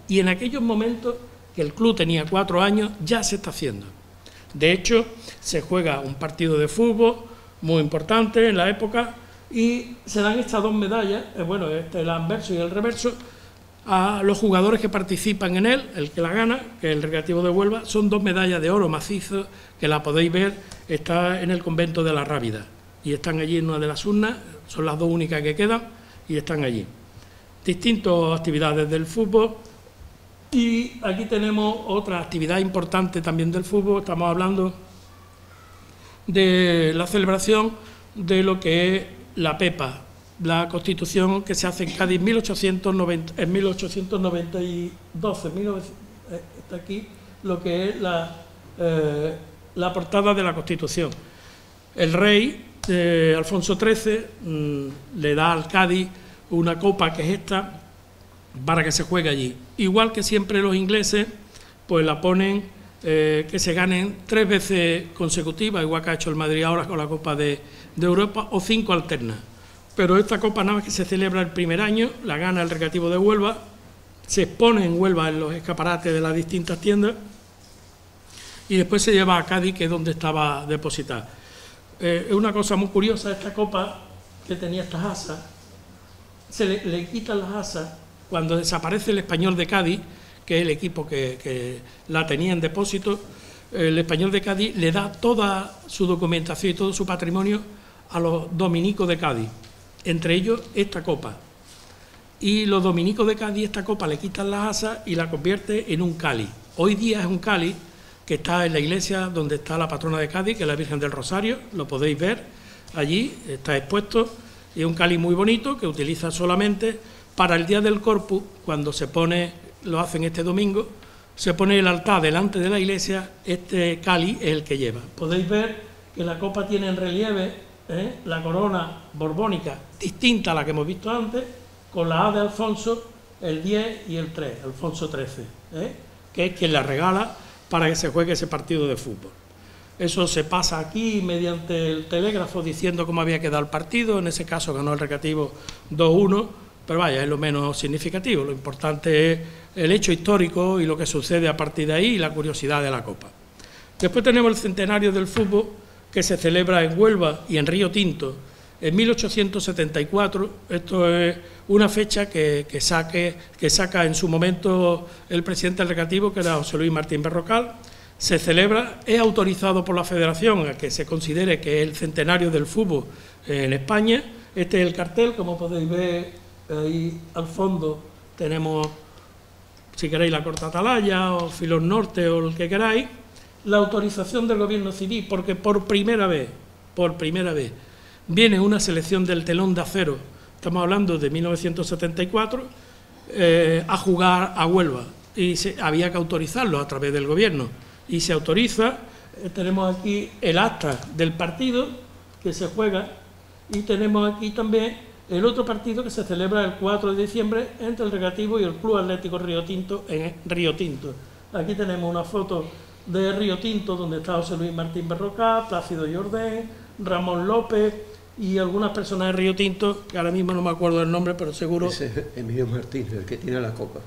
y en aquellos momentos que el club tenía 4 años ya se está haciendo. De hecho, se juega un partido de fútbol muy importante en la época y se dan estas 2 medallas, bueno, el anverso y el reverso, a los jugadores que participan en él. El que la gana, que es el Recreativo de Huelva, son 2 medallas de oro macizo, que la podéis ver, está en el convento de la Rábida, y están allí en una de las urnas, son las 2 únicas que quedan, y están allí. Distintas actividades del fútbol, y aquí tenemos otra actividad importante también del fútbol. Estamos hablando de la celebración de lo que es la PEPA, la Constitución que se hace en Cádiz en 1892, está aquí lo que es la portada de la Constitución. El rey Alfonso XIII le da al Cádiz una copa que es esta para que se juegue allí. Igual que siempre los ingleses, pues la ponen que se ganen 3 veces consecutivas, igual que ha hecho el Madrid ahora con la Copa de Europa, o 5 alternas. Pero esta copa nada más que se celebra el primer año, la gana el Recreativo de Huelva, se expone en Huelva en los escaparates de las distintas tiendas y después se lleva a Cádiz, que es donde estaba depositada. Es una cosa muy curiosa, esta copa que tenía estas asas, se le quitan las asas cuando desaparece el Español de Cádiz, que es el equipo que la tenía en depósito. El Español de Cádiz le da toda su documentación y todo su patrimonio a los dominicos de Cádiz, entre ellos esta copa. Y los dominicos de Cádiz esta copa le quitan las asas y la convierte en un cáliz. Hoy día es un cáliz que está en la iglesia donde está la patrona de Cádiz, que es la Virgen del Rosario, lo podéis ver allí, está expuesto, y es un cáliz muy bonito que utiliza solamente para el día del Corpus, cuando se pone, lo hacen este domingo, se pone el altar delante de la iglesia, este cáliz es el que lleva. Podéis ver que la copa tiene en relieve la corona borbónica, distinta a la que hemos visto antes, con la A de Alfonso, el 10 y el 3, Alfonso XIII, que es quien la regala para que se juegue ese partido de fútbol. Eso se pasa aquí mediante el telégrafo diciendo cómo había quedado el partido. En ese caso ganó el Recreativo 2-1, pero vaya, es lo menos significativo. Lo importante es el hecho histórico y lo que sucede a partir de ahí y la curiosidad de la Copa. Después tenemos el centenario del fútbol, que se celebra en Huelva y en Río Tinto en 1874. Esto es una fecha que saca en su momento el presidente del Recreativo, que era José Luis Martín Berrocal. Se celebra, es autorizado por la Federación a que se considere que es el centenario del fútbol en España. Este es el cartel, como podéis ver ahí al fondo tenemos, si queréis, la Corta Atalaya o Filón Norte o el que queráis. La autorización del Gobierno Civil, porque por primera vez, viene una selección del Telón de Acero, estamos hablando de 1974, a jugar a Huelva, y había que autorizarlo a través del Gobierno, y se autoriza. Tenemos aquí el acta del partido que se juega, y tenemos aquí también el otro partido que se celebra el 4 de diciembre entre el Recreativo y el Club Atlético Río Tinto en Río Tinto. Aquí tenemos una foto de Río Tinto, donde está José Luis Martín Berrocal, Plácido Jordén, Ramón López y algunas personas de Río Tinto, que ahora mismo no me acuerdo del nombre, pero seguro... Ese es Emilio Martínez, el que tiene la copa.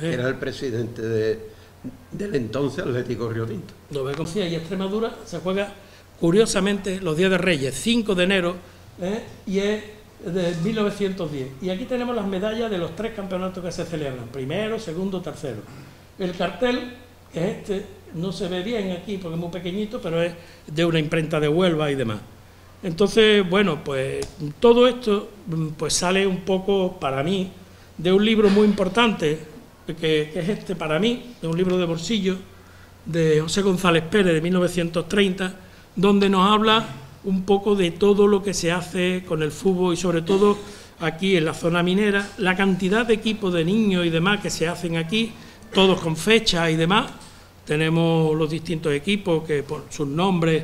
Era el presidente del entonces Atlético Río Tinto. Lo ve con CIA y Extremadura, se juega curiosamente los días de Reyes, 5 de enero, y es de 1910. Y aquí tenemos las medallas de los 3 campeonatos que se celebran, primero, segundo, tercero. El cartel, que es este, no se ve bien aquí porque es muy pequeñito, pero es de una imprenta de Huelva y demás. Entonces, bueno, pues todo esto pues sale un poco, para mí, de un libro muy importante, que es este para mí, de un libro de bolsillo, de José González Pérez, de 1930, donde nos habla un poco de todo lo que se hace con el fútbol y sobre todo aquí en la zona minera, la cantidad de equipos de niños y demás que se hacen aquí, todos con fecha y demás. Tenemos los distintos equipos que por sus nombres,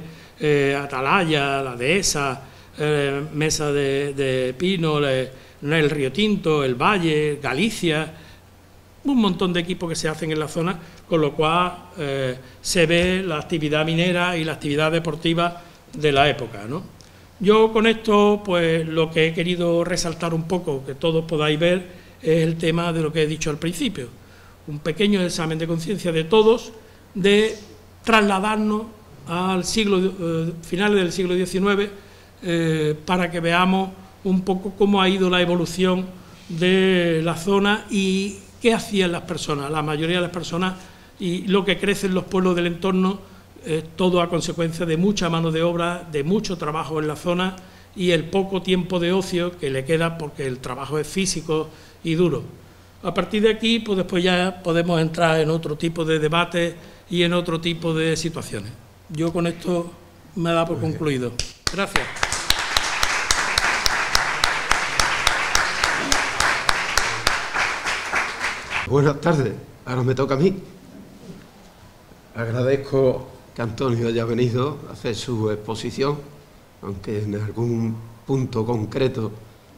Atalaya, la Dehesa, Mesa de Pino, el Río Tinto, el Valle, Galicia, un montón de equipos que se hacen en la zona, con lo cual se ve la actividad minera y la actividad deportiva de la época, ¿no? Yo con esto, pues lo que he querido resaltar un poco, que todos podáis ver, es el tema de lo que he dicho al principio. un pequeño examen de conciencia de todos, de trasladarnos al finales del siglo XIX, para que veamos un poco cómo ha ido la evolución de la zona y qué hacían las personas, la mayoría de las personas, y lo que crece en los pueblos del entorno, todo a consecuencia de mucha mano de obra, de mucho trabajo en la zona y el poco tiempo de ocio que le queda, porque el trabajo es físico y duro. A partir de aquí, pues después ya podemos entrar en otro tipo de debate y en otro tipo de situaciones. Yo con esto me da por concluido. Gracias. Buenas tardes, ahora me toca a mí. Agradezco que Antonio haya venido a hacer su exposición, aunque en algún punto concreto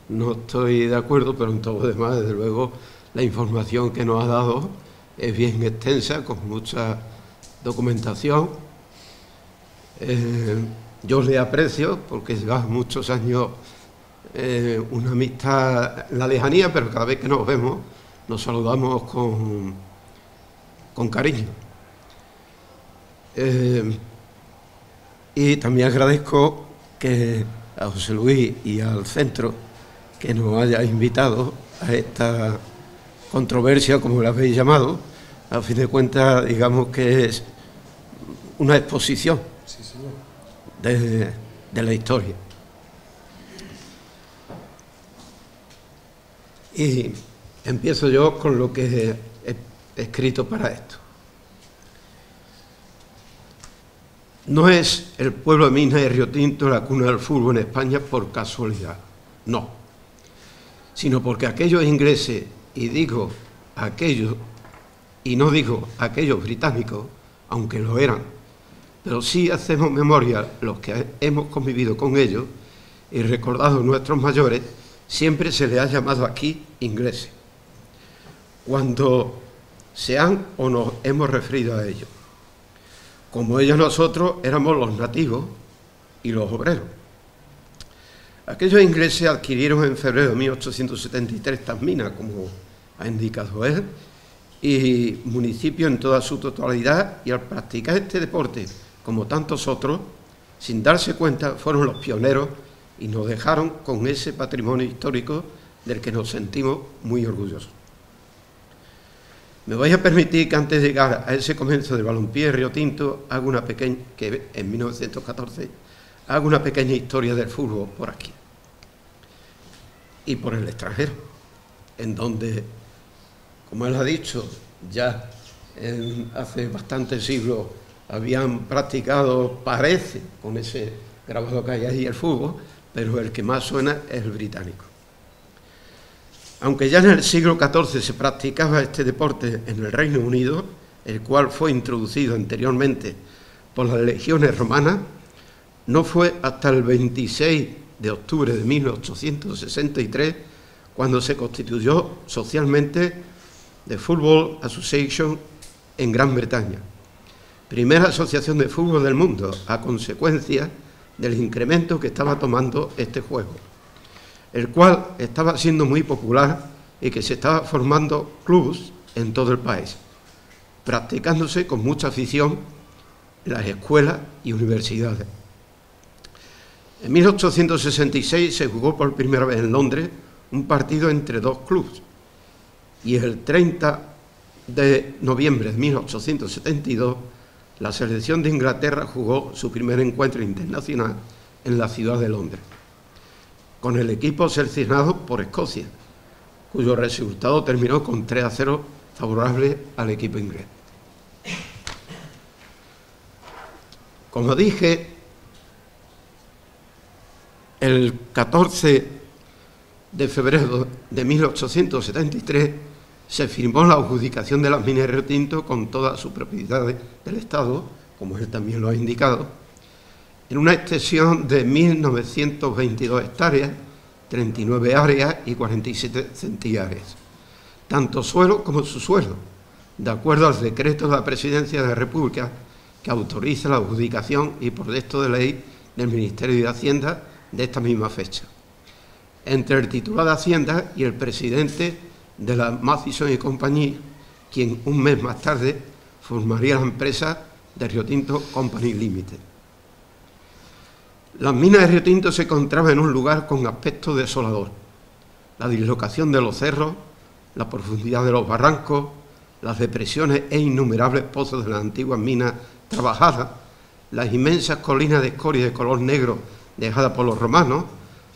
no estoy de acuerdo, pero en todo lo demás, desde luego, la información que nos ha dado es bien extensa, con mucha documentación. Yo le aprecio porque lleva muchos años una amistad en la lejanía, pero cada vez que nos vemos nos saludamos con cariño. Y también agradezco que a José Luis y al centro que nos haya invitado a esta controversia, como la habéis llamado. A fin de cuentas, digamos que es una exposición de la historia. Y empiezo yo con lo que he escrito para esto. No es el pueblo de Minas y Río Tinto la cuna del fútbol en España por casualidad, no, sino porque aquellos ingleses, y digo aquellos, y no digo aquellos británicos, aunque lo eran, pero sí hacemos memoria los que hemos convivido con ellos y recordado a nuestros mayores, siempre se les ha llamado aquí ingleses, cuando se han o nos hemos referido a ellos. Como ellos nosotros éramos los nativos y los obreros. Aquellos ingleses adquirieron en febrero de 1873 Tasmina, como ha indicado él, y municipio en toda su totalidad, y al practicar este deporte, como tantos otros, sin darse cuenta, fueron los pioneros y nos dejaron con ese patrimonio histórico del que nos sentimos muy orgullosos. Me vais a permitir que antes de llegar a ese comienzo del balompié Río Tinto, que en 1914, hago una pequeña historia del fútbol por aquí y por el extranjero, en donde, como él ha dicho, ya hace bastantes siglos habían practicado, parece, con ese grabado que hay ahí, el fútbol, pero el que más suena es el británico. Aunque ya en el siglo XIV se practicaba este deporte en el Reino Unido, el cual fue introducido anteriormente por las legiones romanas, no fue hasta el 26 de octubre de 1863 cuando se constituyó socialmente The Football Association en Gran Bretaña, primera asociación de fútbol del mundo, a consecuencia del incremento que estaba tomando este juego, el cual estaba siendo muy popular y que se estaba formando clubes en todo el país, practicándose con mucha afición en las escuelas y universidades. En 1866 se jugó por primera vez en Londres un partido entre dos clubes, y el 30 de noviembre de 1872 la selección de Inglaterra jugó su primer encuentro internacional en la ciudad de Londres, con el equipo seleccionado por Escocia, cuyo resultado terminó con 3-0 favorable al equipo inglés. Como dije, el 14 de febrero de 1873 se firmó la adjudicación de las minas de Río Tinto con todas sus propiedades del Estado, como él también lo ha indicado, en una extensión de 1.922 hectáreas, 39 áreas y 47 centiáreas, tanto suelo como subsuelo, de acuerdo al decreto de la Presidencia de la República que autoriza la adjudicación y proyecto de ley del Ministerio de Hacienda de esta misma fecha, entre el titular de Hacienda y el presidente de la Mathieson y compañía, quien un mes más tarde formaría la empresa de Rio Tinto Company Limited. Las minas de Rio Tinto se encontraban en un lugar con aspecto desolador. La dislocación de los cerros, la profundidad de los barrancos, las depresiones e innumerables pozos de las antiguas minas trabajadas, las inmensas colinas de escoria de color negro dejadas por los romanos,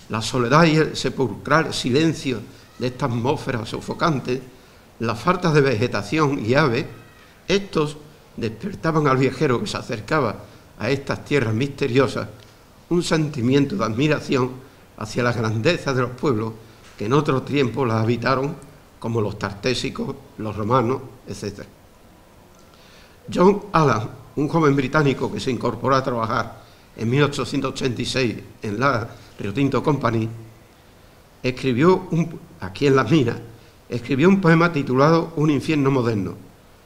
la soledad y el sepulcral silencio de esta atmósfera sofocante, las faltas de vegetación y aves, estos despertaban al viajero que se acercaba a estas tierras misteriosas un sentimiento de admiración hacia las grandezas de los pueblos que en otro tiempo las habitaron, como los tartésicos, los romanos, etc. John Allan, un joven británico que se incorporó a trabajar en 1886 en la Rio Tinto Company, escribió aquí en las minas, escribió un poema titulado Un infierno moderno,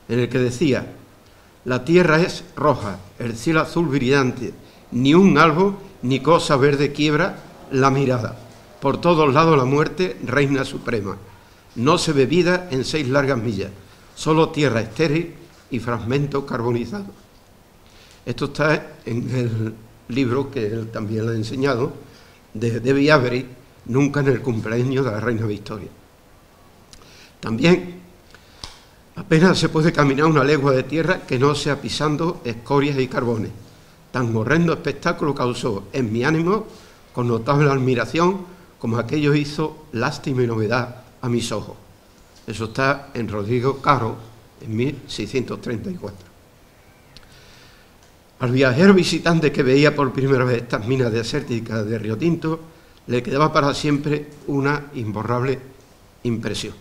en el que decía: la tierra es roja, el cielo azul brillante, ni un árbol ni cosa verde quiebra la mirada. Por todos lados la muerte reina suprema. No se ve vida en 6 largas millas, solo tierra estéril y fragmento carbonizado. Esto está en el libro que él también le ha enseñado, de Debbie Avery, Nunca en el cumpleaños de la reina Victoria. También apenas se puede caminar una legua de tierra que no sea pisando escorias y carbones. Tan horrendo espectáculo causó en mi ánimo, con notable admiración, como aquello hizo lástima y novedad a mis ojos. Eso está en Rodrigo Caro, en 1634. Al viajero visitante que veía por primera vez estas minas desérticas de Rio Tinto, le quedaba para siempre una imborrable impresión.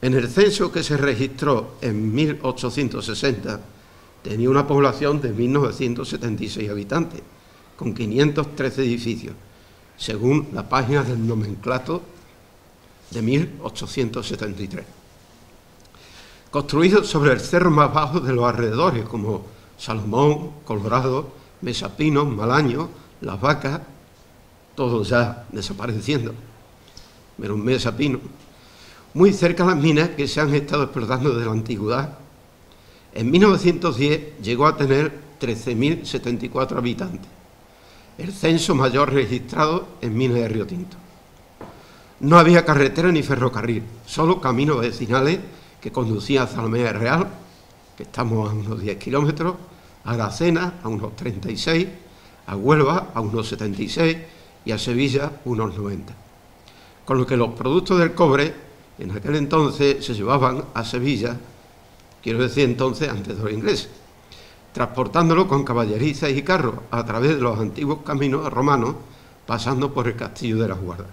En el censo que se registró en 1860, tenía una población de 1.976 habitantes, con 513 edificios, según la página del nomenclato de 1873. Construidos sobre el cerro más bajo de los alrededores, como Salomón, Colorado, Mesapinos, Malaño, Las Vacas, todos ya desapareciendo, menos Mesapino, muy cerca de las minas que se han estado explotando desde la antigüedad. En 1910 llegó a tener 13.074 habitantes, el censo mayor registrado en minas de Rio Tinto. No había carretera ni ferrocarril, solo caminos vecinales que conducían a Zalamea Real, que estamos a unos 10 kilómetros, a Aracena a unos 36, a Huelva a unos 76 y a Sevilla unos 90. Con lo que los productos del cobre en aquel entonces se llevaban a Sevilla, quiero decir entonces antes de los ingleses, transportándolo con caballerizas y carros a través de los antiguos caminos romanos, pasando por el castillo de las Guardas.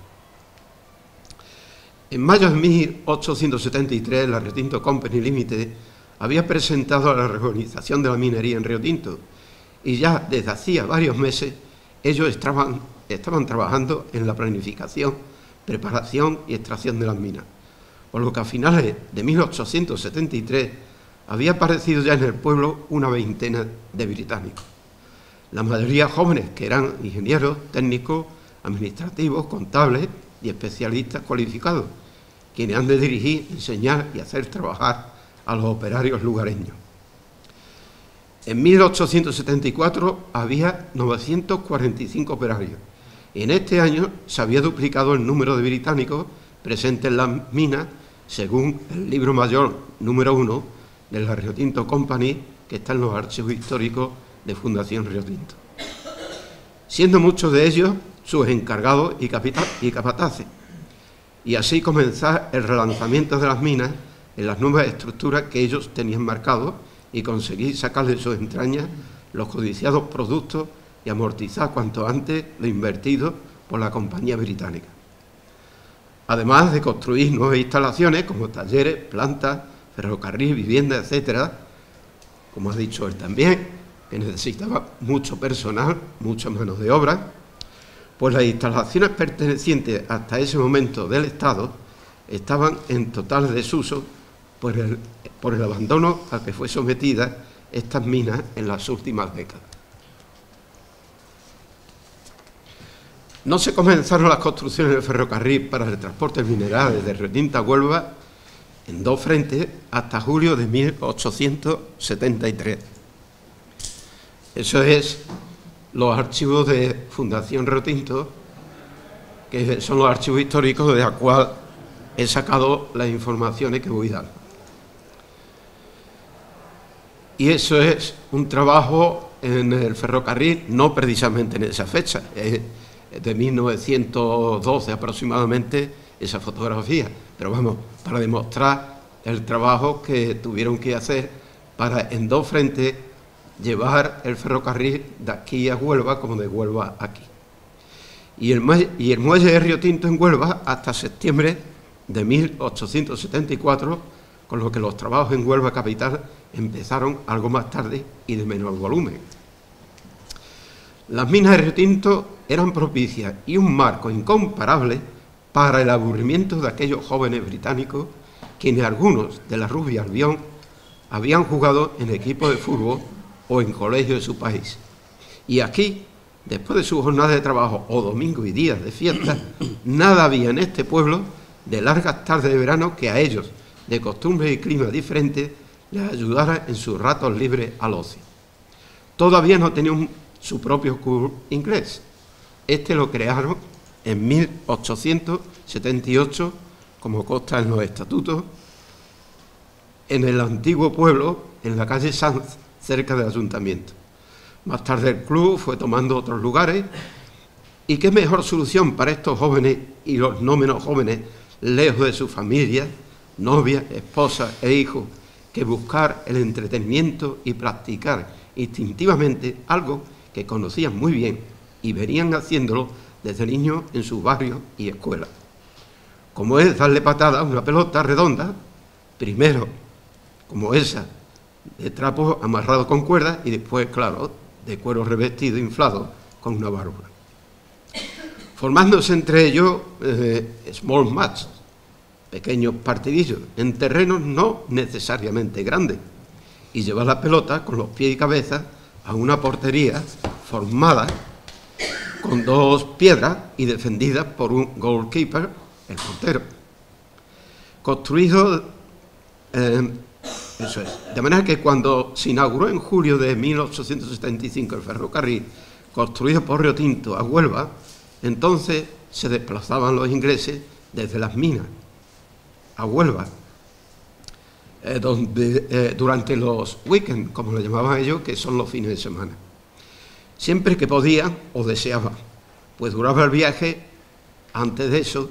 En mayo de 1873, la Rio Tinto Company Limited había presentado la reorganización de la minería en Rio Tinto y ya desde hacía varios meses ellos estaban trabajando en la planificación, preparación y extracción de las minas, por lo que a finales de 1873 había aparecido ya en el pueblo una veintena de británicos, la mayoría jóvenes que eran ingenieros, técnicos, administrativos, contables y especialistas cualificados, quienes han de dirigir, enseñar y hacer trabajar a los operarios lugareños. En 1874 había 945 operarios y en este año se había duplicado el número de británicos presentes en las minas, según el libro mayor número 1 de la Rio Tinto Company, que está en los archivos históricos de Fundación Rio Tinto, siendo muchos de ellos sus encargados y capataces, y así comenzar el relanzamiento de las minas en las nuevas estructuras que ellos tenían marcados y conseguir sacar de sus entrañas los codiciados productos y amortizar cuanto antes lo invertido por la compañía británica. Además de construir nuevas instalaciones como talleres, plantas, ferrocarril, viviendas, etcétera, como ha dicho él también, que necesitaba mucho personal, mucha mano de obra, pues las instalaciones pertenecientes hasta ese momento del Estado estaban en total desuso por el abandono al que fue sometida estas minas en las últimas décadas. No se comenzaron las construcciones del ferrocarril para el transporte mineral desde Rio Tinto a Huelva en dos frentes hasta julio de 1873. Eso es los archivos de Fundación Río Tinto, que son los archivos históricos de los cuales he sacado las informaciones que voy a dar. Y eso es un trabajo en el ferrocarril, no precisamente en esa fecha, es de 1912 aproximadamente esa fotografía, pero vamos, para demostrar el trabajo que tuvieron que hacer para en dos frentes llevar el ferrocarril de aquí a Huelva como de Huelva aquí. Y el muelle de Río Tinto en Huelva hasta septiembre de 1874, con lo que los trabajos en Huelva capital empezaron algo más tarde y de menor volumen. Las minas de Río Tinto eran propicias y un marco incomparable para el aburrimiento de aquellos jóvenes británicos, quienes algunos de la Rubia Albión habían jugado en equipos de fútbol o en colegios de su país. Y aquí, después de su jornada de trabajo o domingo y días de fiesta, nada había en este pueblo de largas tardes de verano que a ellos, de costumbres y clima diferentes, les ayudara en sus ratos libres al ocio. Todavía no tenían su propio club inglés. Este lo crearon en 1878, como consta en los estatutos, en el antiguo pueblo, en la calle Sanz, cerca del ayuntamiento. Más tarde el club fue tomando otros lugares, y qué mejor solución para estos jóvenes y los no menos jóvenes, lejos de su familia, novia, esposa e hijos, que buscar el entretenimiento y practicar instintivamente algo que conocían muy bien y venían haciéndolo desde niños en sus barrios y escuelas, como es darle patada a una pelota redonda, primero como esa de trapo amarrado con cuerdas y después, claro, de cuero revestido inflado con una válvula, formándose entre ellos small match, pequeños partidillos en terrenos no necesariamente grandes, y llevar la pelota con los pies y cabeza a una portería formada con dos piedras y defendida por un goalkeeper, el portero. Construido, eso es, de manera que cuando se inauguró en julio de 1875 el ferrocarril construido por Río Tinto a Huelva, entonces se desplazaban los ingleses desde las minas a Huelva, durante los weekends, como lo llamaban ellos, que son los fines de semana, siempre que podían o deseaban, pues duraba el viaje. Antes de eso,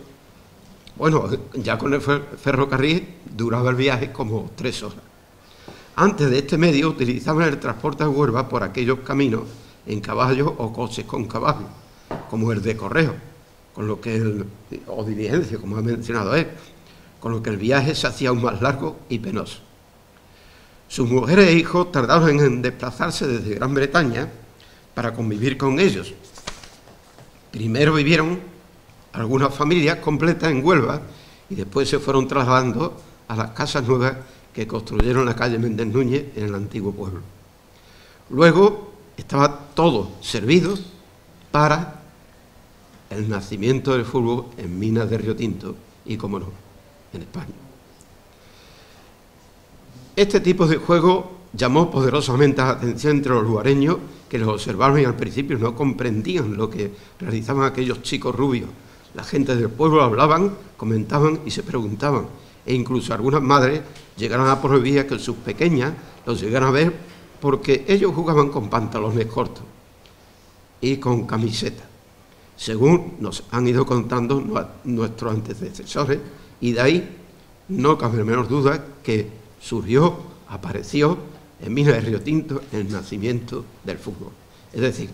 bueno, ya con el ferrocarril duraba el viaje como 3 horas. Antes de este medio utilizaban el transporte a Huelva por aquellos caminos en caballos o coches con caballos, como el de correo, con lo que o diligencia, como ha mencionado él, con lo que el viaje se hacía aún más largo y penoso. Sus mujeres e hijos tardaron en desplazarse desde Gran Bretaña para convivir con ellos. Primero vivieron algunas familias completas en Huelva y después se fueron trasladando a las casas nuevas que construyeron en la calle Méndez Núñez en el antiguo pueblo. Luego estaba todo servido para el nacimiento del fútbol en minas de Río Tinto y, como no, en España. Este tipo de juego llamó poderosamente la atención entre los lugareños, que los observaron y al principio no comprendían lo que realizaban aquellos chicos rubios. La gente del pueblo hablaban, comentaban y se preguntaban, e incluso algunas madres llegaron a prohibir que sus pequeñas los llegaran a ver, porque ellos jugaban con pantalones cortos y con camiseta, según nos han ido contando nuestros antecesores, y de ahí no cabe la menor duda que apareció en minas de Río Tinto el nacimiento del fútbol. Es decir,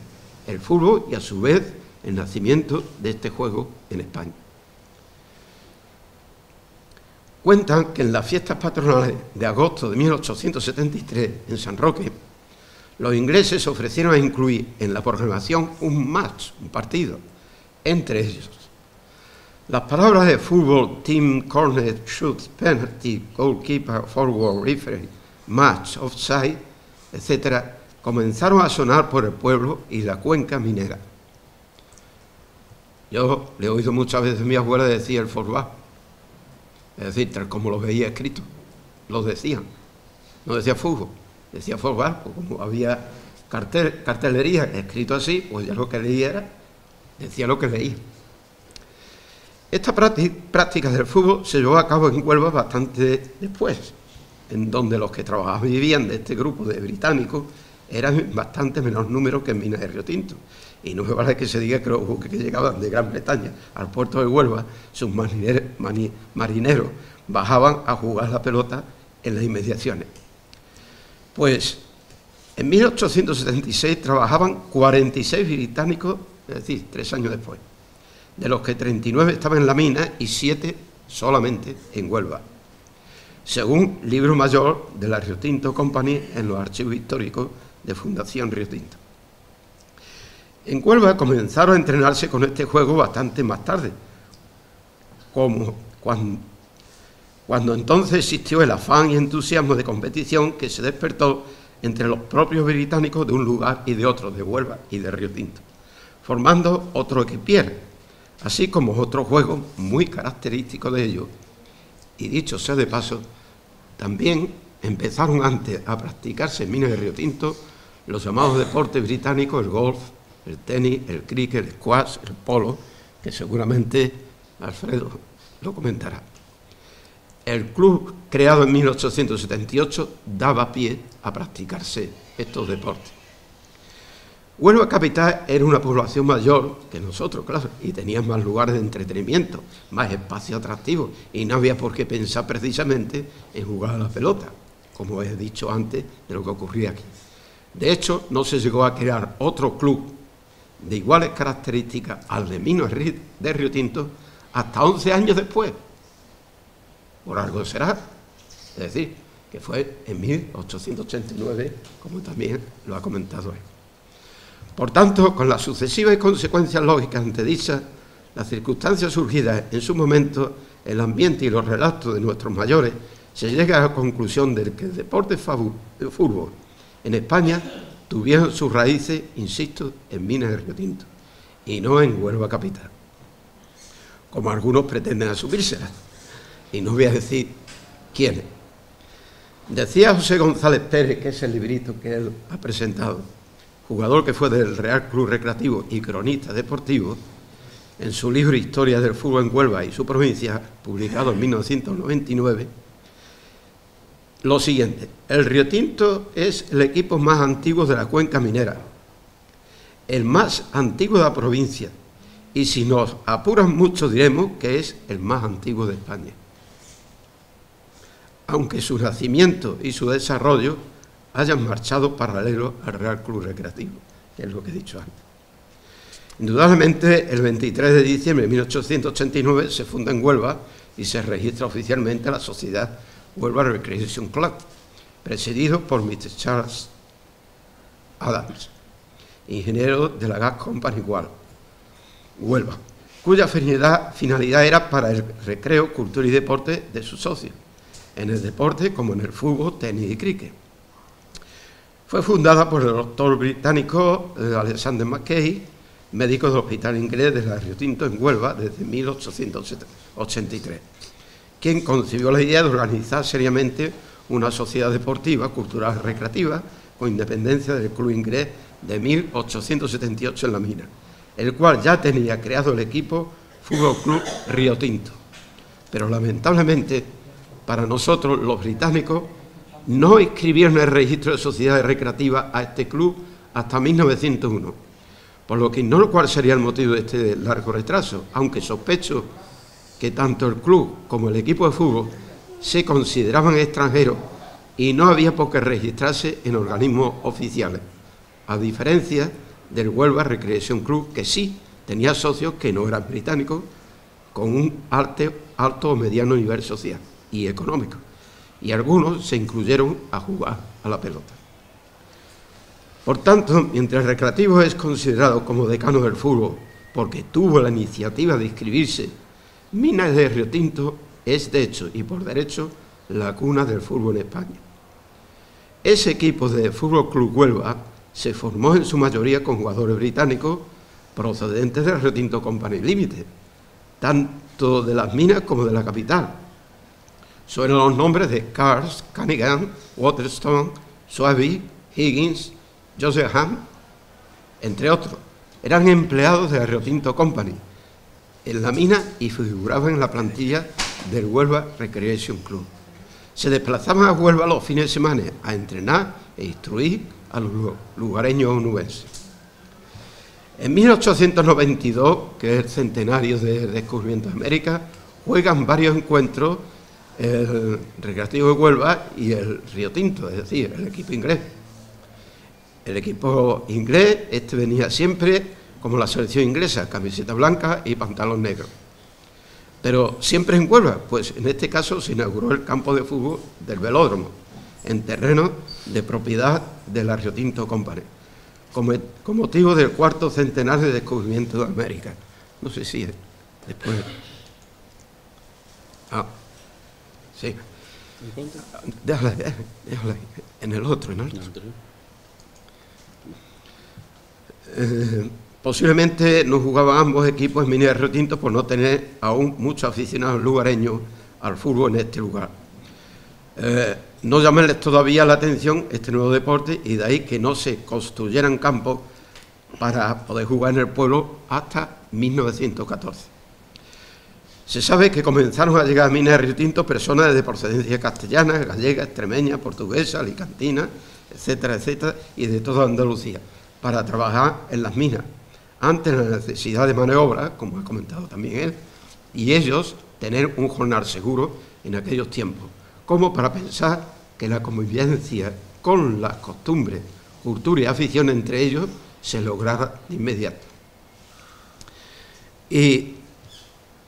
el fútbol y a su vez el nacimiento de este juego en España. Cuentan que en las fiestas patronales de agosto de 1873 en San Roque, los ingleses ofrecieron a incluir en la programación un match, un partido, entre ellos. Las palabras de fútbol, team, corner, shoot, penalty, goalkeeper, forward, referee, match, offside, etc., comenzaron a sonar por el pueblo y la cuenca minera. Yo le he oído muchas veces a mi abuela decir el forward, es decir, tal como lo veía escrito, lo decían. No decía fútbol, decía fútbol, pues como había cartelería escrito así, pues ya lo que leía decía lo que leía. Esta práctica del fútbol se llevó a cabo en Huelva bastante después, en donde los que trabajaban y vivían de este grupo de británicos eran bastante menor número que en Minas de Río Tinto. Y no me vale que se diga que los buques que llegaban de Gran Bretaña al puerto de Huelva, sus marineros bajaban a jugar la pelota en las inmediaciones. Pues en 1876 trabajaban 46 británicos, es decir, 3 años después, de los que 39 estaban en la mina y 7 solamente en Huelva, según Libro Mayor de la Río Tinto Company en los archivos históricos de Fundación Río Tinto. En Huelva comenzaron a entrenarse con este juego bastante más tarde, como cuando entonces existió el afán y entusiasmo de competición que se despertó entre los propios británicos de un lugar y de otro, de Huelva y de Río Tinto, formando otro equipier, así como otro juego muy característico de ellos. Y dicho sea de paso, también empezaron antes a practicarse en Minas de Río Tinto los llamados deportes británicos, el golf, el tenis, el cricket, el squash, el polo, que seguramente Alfredo lo comentará. El club, creado en 1878, daba pie a practicarse estos deportes. Huelva capital era una población mayor que nosotros, claro, y tenía más lugares de entretenimiento, más espacio atractivo, y no había por qué pensar precisamente en jugar a la pelota, como he dicho antes de lo que ocurría aquí. De hecho, no se llegó a crear otro club de iguales características al de Minas de Río Tinto hasta 11 años después. Por algo será. Es decir, que fue en 1889, como también lo ha comentado él. Por tanto, con las sucesivas consecuencias lógicas antedichas, las circunstancias surgidas en su momento, el ambiente y los relatos de nuestros mayores, se llega a la conclusión de que el deporte de fútbol en España tuvieron sus raíces, insisto, en Minas de Río Tinto, y no en Huelva capital, como algunos pretenden asumírselas, y no voy a decir quiénes. Decía José González Pérez, que es el librito que él ha presentado, jugador que fue del Real Club Recreativo y cronista deportivo, en su libro Historia del fútbol en Huelva y su provincia, publicado en 1999, lo siguiente: el Río Tinto es el equipo más antiguo de la cuenca minera, el más antiguo de la provincia, y si nos apuran mucho diremos que es el más antiguo de España, aunque su nacimiento y su desarrollo hayan marchado paralelo al Real Club Recreativo, que es lo que he dicho antes. Indudablemente, el 23 de diciembre de 1889 se funda en Huelva y se registra oficialmente la Sociedad Huelva Recreation Club, presidido por Mr. Charles Adams, ingeniero de la Gas Company Huelva, cuya finalidad era para el recreo, cultura y deporte de sus socios, en el deporte como en el fútbol, tenis y cricket. Fue fundada por el doctor británico Alexander Mackay, médico del Hospital Inglés de la Río Tinto en Huelva desde 1883, quien concibió la idea de organizar seriamente una sociedad deportiva, cultural y recreativa con independencia del Club Inglés de 1878 en la mina, el cual ya tenía creado el equipo Fútbol Club Río Tinto. Pero lamentablemente, para nosotros, los británicos, no inscribieron en el registro de sociedades recreativas a este club hasta 1901, por lo que ignoro cuál sería el motivo de este largo retraso, aunque sospecho que tanto el club como el equipo de fútbol se consideraban extranjeros y no había por qué registrarse en organismos oficiales, a diferencia del Huelva Recreation Club, que sí tenía socios que no eran británicos, con un alto o mediano nivel social y económico, y algunos se incluyeron a jugar a la pelota. Por tanto, mientras el Recreativo es considerado como decano del fútbol porque tuvo la iniciativa de inscribirse, Minas de Río Tinto es de hecho y por derecho la cuna del fútbol en España. Ese equipo de Fútbol Club Huelva se formó en su mayoría con jugadores británicos procedentes del Río Tinto Company Limited, tanto de las minas como de la capital, suenan los nombres de Cars, Cunningham, Waterstone, Swaby, Higgins, Joseph Ham, entre otros. Eran empleados de la Rio Tinto Company en la mina y figuraban en la plantilla del Huelva Recreation Club. Se desplazaban a Huelva los fines de semana a entrenar e instruir a los lugareños onubenses. En 1892, que es el centenario del descubrimiento de América, juegan varios encuentros el Recreativo de Huelva y el Rio Tinto, es decir, el equipo inglés. El equipo inglés, venía siempre como la selección inglesa, camiseta blanca y pantalón negro. Pero siempre en Huelva, pues en este caso se inauguró el campo de fútbol del Velódromo, en terreno de propiedad de la Rio Tinto Company, con motivo del 4º centenario de descubrimiento de América. No sé si después... Ah, sí. Déjala ahí, en el otro. Posiblemente no jugaban ambos equipos en Mina de Rio Tinto por no tener aún muchos aficionados lugareños al fútbol en este lugar. No llamarles todavía la atención este nuevo deporte y de ahí que no se construyeran campos para poder jugar en el pueblo hasta 1914. Se sabe que comenzaron a llegar a Mina de Rio Tinto personas de procedencia castellana, gallega, extremeña, portuguesa, alicantina, etcétera, etcétera, y de toda Andalucía, para trabajar en las minas, ante la necesidad de maniobra, como ha comentado también él, y ellos tener un jornal seguro en aquellos tiempos, como para pensar que la convivencia con las costumbres, cultura y afición entre ellos se lograra de inmediato. Y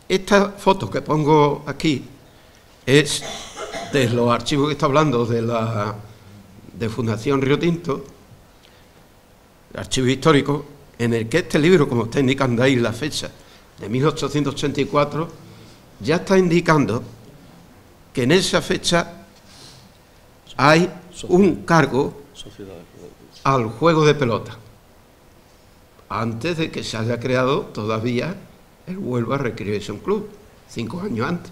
esta foto que pongo aquí es de los archivos que está hablando de Fundación Rio Tinto, archivo histórico, en el que este libro, como está indicando ahí la fecha, de 1884, ya está indicando que en esa fecha hay un cargo al juego de pelota, antes de que se haya creado todavía el Huelva Recreation Club, 5 años antes.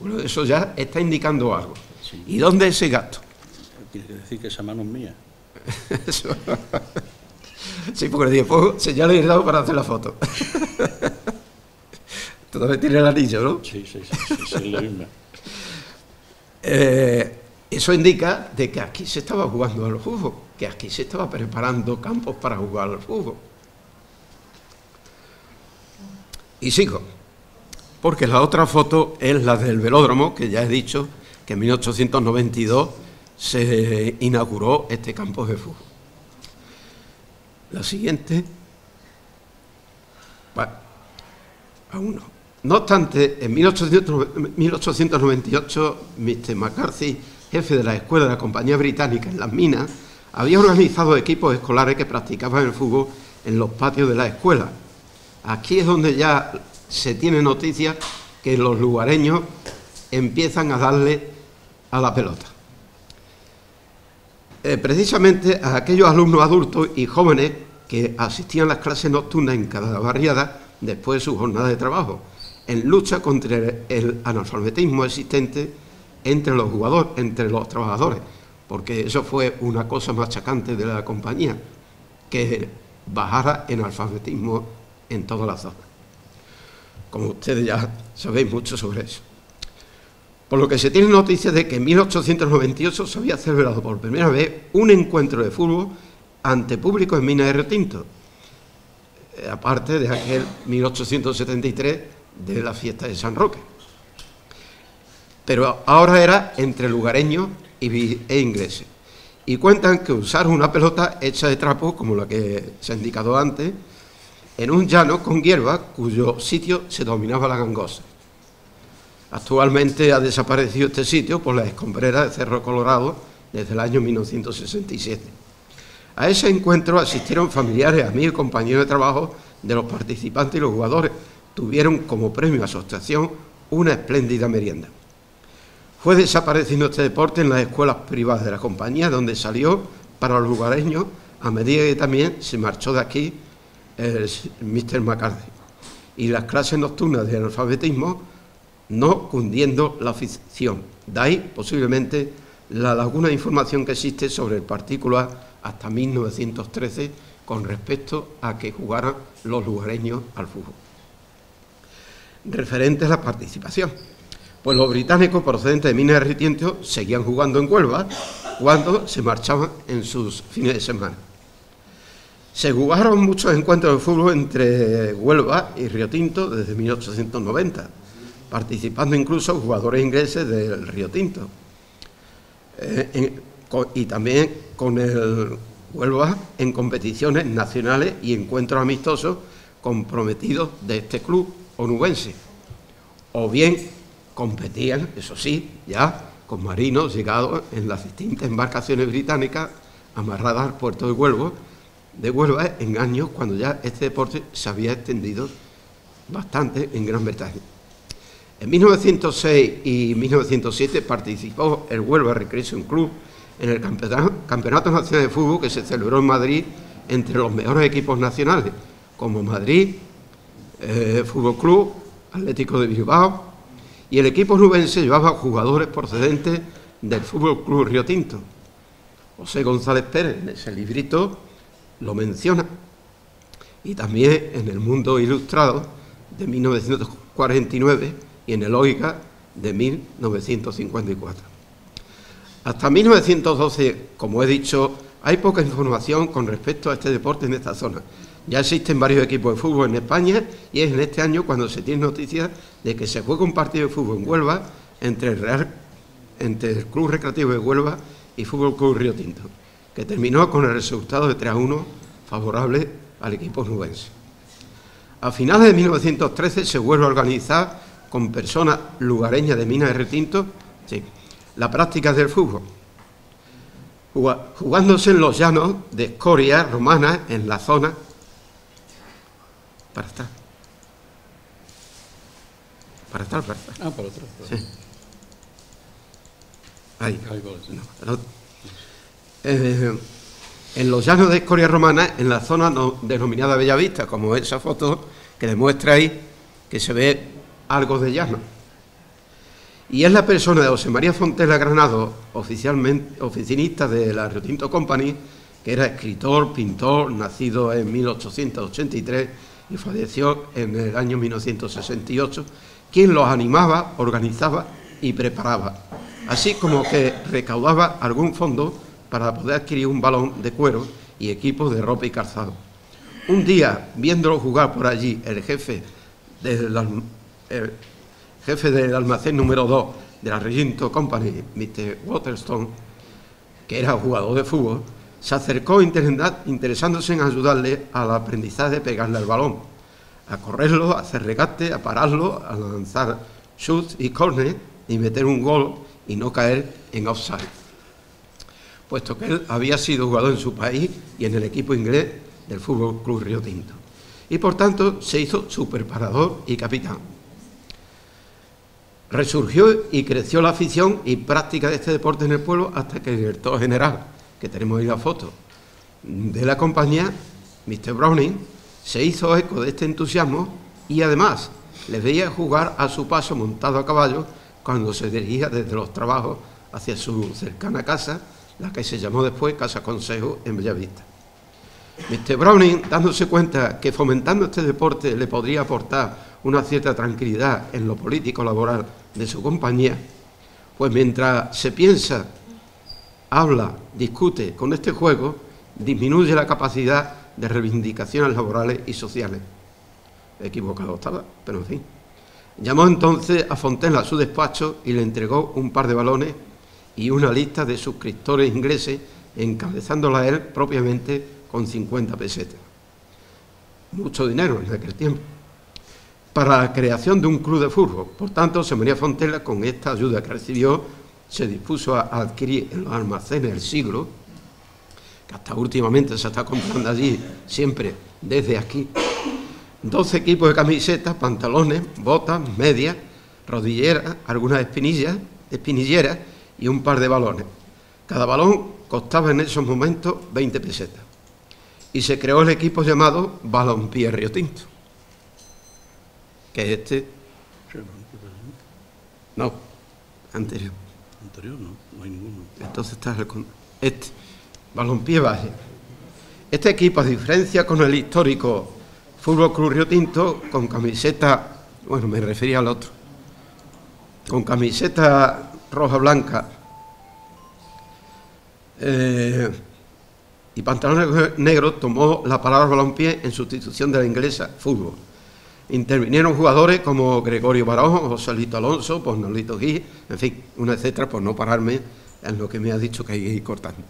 Bueno, eso ya está indicando algo. Sí. ¿Y dónde es ese gasto? Tiene que decir que esa mano es mía. Sí, porque después ya le he dado para hacer la foto. Todavía tiene el anillo, ¿no? Sí, es la misma. Eso indica de que aquí se estaba jugando al fútbol, que aquí se estaba preparando campos para jugar al fútbol. Y sigo, porque la otra foto es la del velódromo, que ya he dicho que en 1892 se inauguró este campo de fútbol. La siguiente. Bueno, aún no. No obstante, en 1898, Mr. McCarthy, jefe de la escuela de la Compañía Británica en las minas, había organizado equipos escolares que practicaban el fútbol en los patios de la escuela. Aquí es donde ya se tiene noticia que los lugareños empiezan a darle a la pelota. Precisamente a aquellos alumnos adultos y jóvenes que asistían a las clases nocturnas en cada barriada después de su jornada de trabajo, en lucha contra el analfabetismo existente entre los jugadores, entre los trabajadores, porque eso fue una cosa machacante de la compañía, que bajara el analfabetismo en toda la zona. Como ustedes ya sabéis mucho sobre eso. Por lo que se tiene noticia de que en 1898 se había celebrado por primera vez un encuentro de fútbol ante público en Mina de Rio Tinto, aparte de aquel 1873 de la fiesta de San Roque. Pero ahora era entre lugareños e ingleses. Y cuentan que usaron una pelota hecha de trapo, como la que se ha indicado antes, en un llano con hierba cuyo sitio se denominaba La Gangosa. Actualmente ha desaparecido este sitio por la escombrera de Cerro Colorado desde el año 1967. A ese encuentro asistieron familiares, amigos y compañeros de trabajo de los participantes y los jugadores. Tuvieron como premio a su actuación una espléndida merienda. Fue desapareciendo este deporte en las escuelas privadas de la compañía, donde salió para los lugareños a medida que también se marchó de aquí el Mr. McCarthy. Y las clases nocturnas de analfabetismo no cundiendo la afición. De ahí, posiblemente, la laguna de información que existe sobre el partícula hasta 1913 con respecto a que jugaran los lugareños al fútbol. Referente a la participación, pues los británicos procedentes de Minas de Ritiento seguían jugando en Huelva cuando se marchaban en sus fines de semana. Se jugaron muchos encuentros de fútbol entre Huelva y Riotinto desde 1890, participando incluso jugadores ingleses del Riotinto. Y también con el Huelva en competiciones nacionales y encuentros amistosos comprometidos de este club onubense. O bien competían, eso sí, ya con marinos llegados en las distintas embarcaciones británicas amarradas al puerto de Huelva en años cuando ya este deporte se había extendido bastante en Gran Bretaña. En 1906 y 1907 participó el Huelva Recreation Club en el Campeonato Nacional de Fútbol que se celebró en Madrid entre los mejores equipos nacionales, como Madrid, Fútbol Club, Atlético de Bilbao, y el equipo onubense llevaba jugadores procedentes del Fútbol Club Riotinto. José González Pérez, en ese librito, lo menciona, y también en el Mundo Ilustrado de 1949 y en el Oiga de 1954. Hasta 1912, como he dicho, hay poca información con respecto a este deporte en esta zona. Ya existen varios equipos de fútbol en España y es en este año cuando se tiene noticias de que se juega un partido de fútbol en Huelva entre el Club Recreativo de Huelva y Fútbol Club Riotinto, que terminó con el resultado de 3-1 favorable al equipo onubense. A finales de 1913 se vuelve a organizar con personas lugareñas de Minas de Riotinto la práctica del fútbol, jugándose en los llanos de escoria romana en la zona para estar. Ah, para atrás. Sí. Ahí. Ahí vale, sí. No, en los llanos de escoria romana, en la zona denominada Bellavista, como esa foto que demuestra ahí que se ve algo de llano. Y es la persona de José María Fontela Granado, oficinista de la Riotinto Company, que era escritor, pintor, nacido en 1883 y falleció en el año 1968, quien los animaba, organizaba y preparaba, así como que recaudaba algún fondo para poder adquirir un balón de cuero y equipos de ropa y calzado. Un día, viéndolo jugar por allí, el jefe del almacén número 2 de la Riotinto Company, Mr. Waterstone, que era jugador de fútbol, se acercó interesándose en ayudarle al aprendizaje de pegarle al balón, a correrlo, a hacer regate, a pararlo, a lanzar shoot y corner y meter un gol y no caer en offside, puesto que él había sido jugador en su país y en el equipo inglés del Fútbol Club Riotinto, y por tanto se hizo su preparador y capitán. Resurgió y creció la afición y práctica de este deporte en el pueblo hasta que el director general, que tenemos ahí la foto, de la compañía, Mr. Browning, se hizo eco de este entusiasmo y además les veía jugar a su paso montado a caballo cuando se dirigía desde los trabajos hacia su cercana casa, la que se llamó después Casa Consejo en Bellavista. Mr. Browning, dándose cuenta que fomentando este deporte le podría aportar una cierta tranquilidad en lo político laboral de su compañía, pues mientras se piensa, habla, discute con este juego, disminuye la capacidad de reivindicaciones laborales y sociales. Equivocado estaba, pero en fin. Llamó entonces a Fontela a su despacho y le entregó un par de balones y una lista de suscriptores ingleses, encabezándola él propiamente con 50 pesetas. Mucho dinero en aquel tiempo. Para la creación de un club de fútbol. Por tanto, José María Fontela, con esta ayuda que recibió, se dispuso a adquirir en los almacenes del Siglo, que hasta últimamente se está comprando allí, siempre desde aquí, 12 equipos de camisetas, pantalones, botas, medias, rodilleras, algunas espinilleras y un par de balones. Cada balón costaba en esos momentos 20 pesetas. Y se creó el equipo llamado Balompié Riotinto, que es este No, anterior. Anterior no hay ninguno. Entonces está este, Balompié Base. Este equipo, a diferencia con el histórico Fútbol Club Río Tinto, con camiseta, bueno, me refería al otro, con camiseta roja-blanca y pantalones negros, tomó la palabra balompié en sustitución de la inglesa fútbol. Intervinieron jugadores como Gregorio Barón, Joselito Alonso, pues Nolito Gil, en fin, una etcétera, por no pararme en lo que me ha dicho que hay que ir cortando.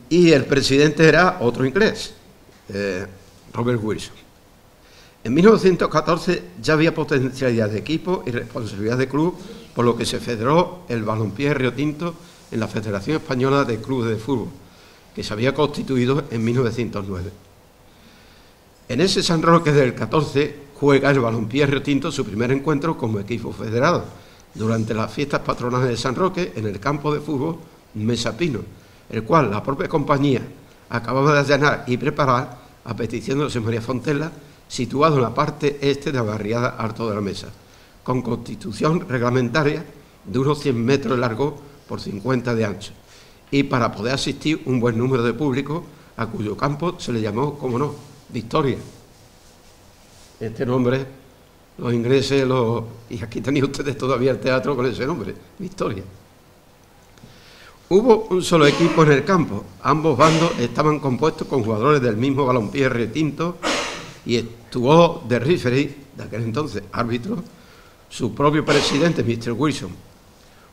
Y el presidente era otro inglés, Robert Wilson. En 1914 ya había potencialidad de equipo y responsabilidad de club, por lo que se federó el Balompié Río Tinto en la Federación Española de Clubes de Fútbol, que se había constituido en 1909. En ese San Roque del 14 juega el Balompié Río Tinto su primer encuentro como equipo federado, durante las fiestas patronales de San Roque en el campo de fútbol Mesa Pino, el cual la propia compañía acababa de allanar y preparar a petición de José María Fontela, situado en la parte este de la barriada Alto de la Mesa, con constitución reglamentaria de unos 100 metros de largo por 50 de ancho, y para poder asistir un buen número de público, a cuyo campo se le llamó, como no, Victoria. Este nombre, los ingleses, y aquí tenéis ustedes todavía el teatro con ese nombre, Victoria. Hubo un solo equipo en el campo, ambos bandos estaban compuestos con jugadores del mismo Balompié Río Tinto y estuvo de referee, de aquel entonces árbitro, su propio presidente, Mr. Wilson.